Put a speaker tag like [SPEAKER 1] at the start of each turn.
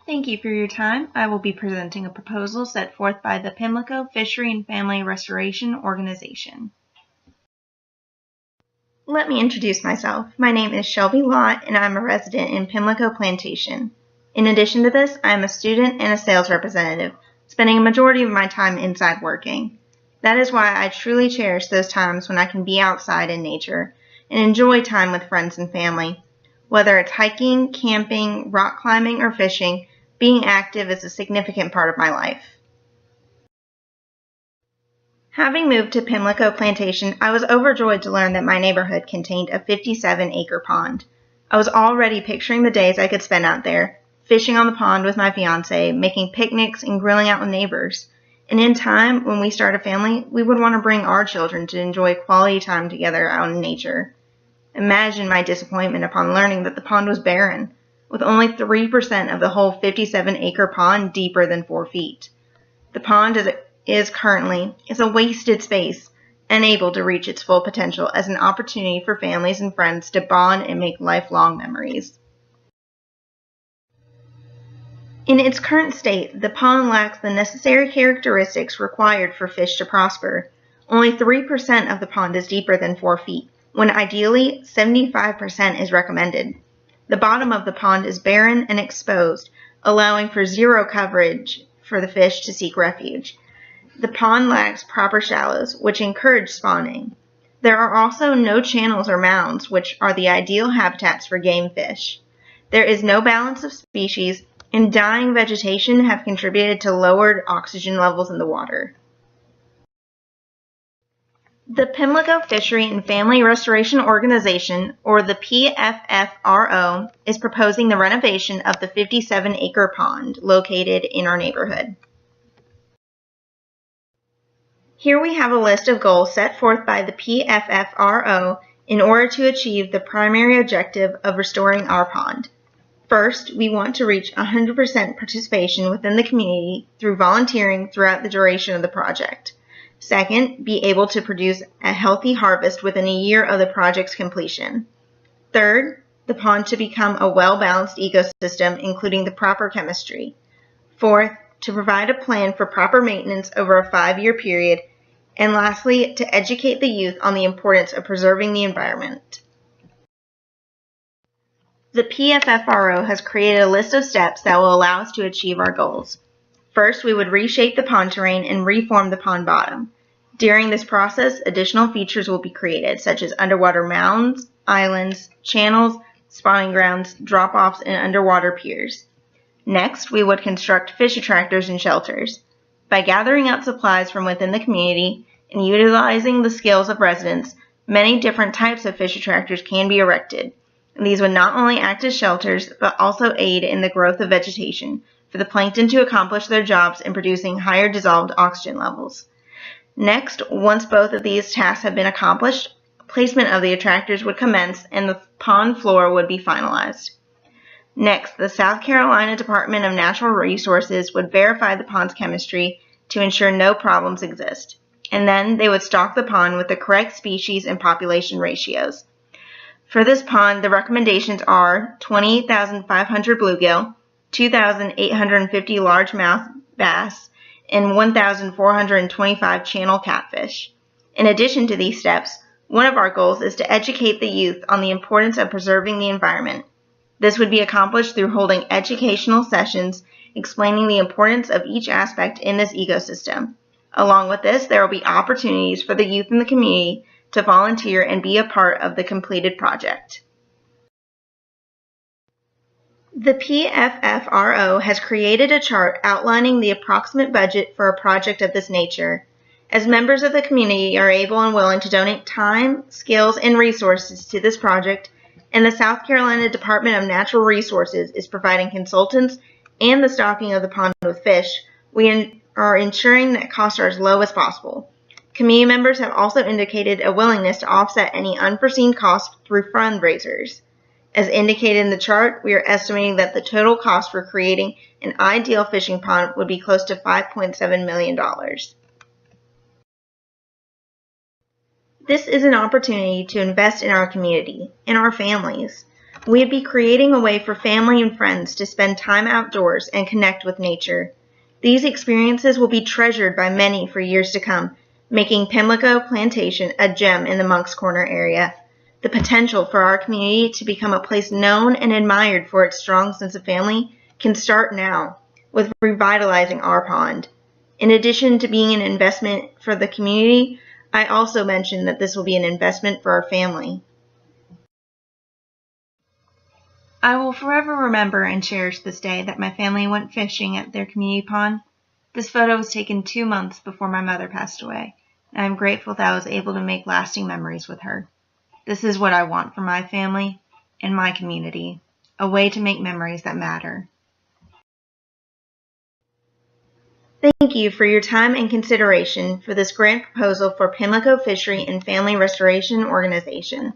[SPEAKER 1] Thank you for your time. I will be presenting a proposal set forth by the Pimlico Fishery and Family Restoration Organization. Let me introduce myself. My name is Shelby Lott, and I'm a resident in Pimlico Plantation. In addition to this, I am a student and a sales representative, spending a majority of my time inside working. That is why I truly cherish those times when I can be outside in nature and enjoy time with friends and family. Whether it's hiking, camping, rock climbing, or fishing, being active is a significant part of my life. Having moved to Pimlico Plantation, I was overjoyed to learn that my neighborhood contained a 57-acre pond. I was already picturing the days I could spend out there, fishing on the pond with my fiance, making picnics, and grilling out with neighbors. And in time, when we start a family, we would want to bring our children to enjoy quality time together out in nature. Imagine my disappointment upon learning that the pond was barren, with only 3% of the whole 57-acre pond deeper than 4 feet. The pond as it is currently is a wasted space, unable to reach its full potential as an opportunity for families and friends to bond and make lifelong memories. In its current state, the pond lacks the necessary characteristics required for fish to prosper. Only 3% of the pond is deeper than 4 feet, when ideally 75% is recommended. The bottom of the pond is barren and exposed, allowing for zero coverage for the fish to seek refuge. The pond lacks proper shallows, which encourage spawning. There are also no channels or mounds, which are the ideal habitats for game fish. There is no balance of species, and dying vegetation have contributed to lowered oxygen levels in the water. The Pimlico Fishery and Family Restoration Organization, or the PFFRO, is proposing the renovation of the 57-acre pond located in our neighborhood. Here we have a list of goals set forth by the PFFRO in order to achieve the primary objective of restoring our pond. First, we want to reach 100% participation within the community through volunteering throughout the duration of the project. Second, be able to produce a healthy harvest within a year of the project's completion. Third, the pond to become a well-balanced ecosystem, including the proper chemistry. Fourth, to provide a plan for proper maintenance over a 5-year period. And lastly, to educate the youth on the importance of preserving the environment. The PFFRO has created a list of steps that will allow us to achieve our goals. First, we would reshape the pond terrain and reform the pond bottom. During this process, additional features will be created, such as underwater mounds, islands, channels, spawning grounds, drop-offs, and underwater piers. Next, we would construct fish attractors and shelters. By gathering up supplies from within the community and utilizing the skills of residents, many different types of fish attractors can be erected. And these would not only act as shelters, but also aid in the growth of vegetation for the plankton to accomplish their jobs in producing higher dissolved oxygen levels. Next, once both of these tasks have been accomplished, placement of the attractors would commence and the pond floor would be finalized. Next, the South Carolina Department of Natural Resources would verify the pond's chemistry to ensure no problems exist. And then they would stock the pond with the correct species and population ratios. For this pond, the recommendations are 28,500 bluegill, 2,850 largemouth bass, and 1,425 channel catfish. In addition to these steps, one of our goals is to educate the youth on the importance of preserving the environment. This would be accomplished through holding educational sessions explaining the importance of each aspect in this ecosystem. Along with this, there will be opportunities for the youth in the community to volunteer and be a part of the completed project. The PFFRO has created a chart outlining the approximate budget for a project of this nature. As members of the community are able and willing to donate time, skills, and resources to this project, and the South Carolina Department of Natural Resources is providing consultants and the stocking of the pond with fish, we are ensuring that costs are as low as possible. Community members have also indicated a willingness to offset any unforeseen costs through fundraisers. As indicated in the chart, we are estimating that the total cost for creating an ideal fishing pond would be close to $5.7 million. This is an opportunity to invest in our community, in our families. We'd be creating a way for family and friends to spend time outdoors and connect with nature. These experiences will be treasured by many for years to come, making Pimlico Plantation a gem in the Moncks Corner area. The potential for our community to become a place known and admired for its strong sense of family can start now with revitalizing our pond. In addition to being an investment for the community, I also mentioned that this will be an investment for our family. I will forever remember and cherish this day that my family went fishing at their community pond. This photo was taken 2 months before my mother passed away, and I am grateful that I was able to make lasting memories with her. This is what I want for my family and my community, a way to make memories that matter. Thank you for your time and consideration for this grant proposal for Pimlico Fishery and Family Restoration Organization.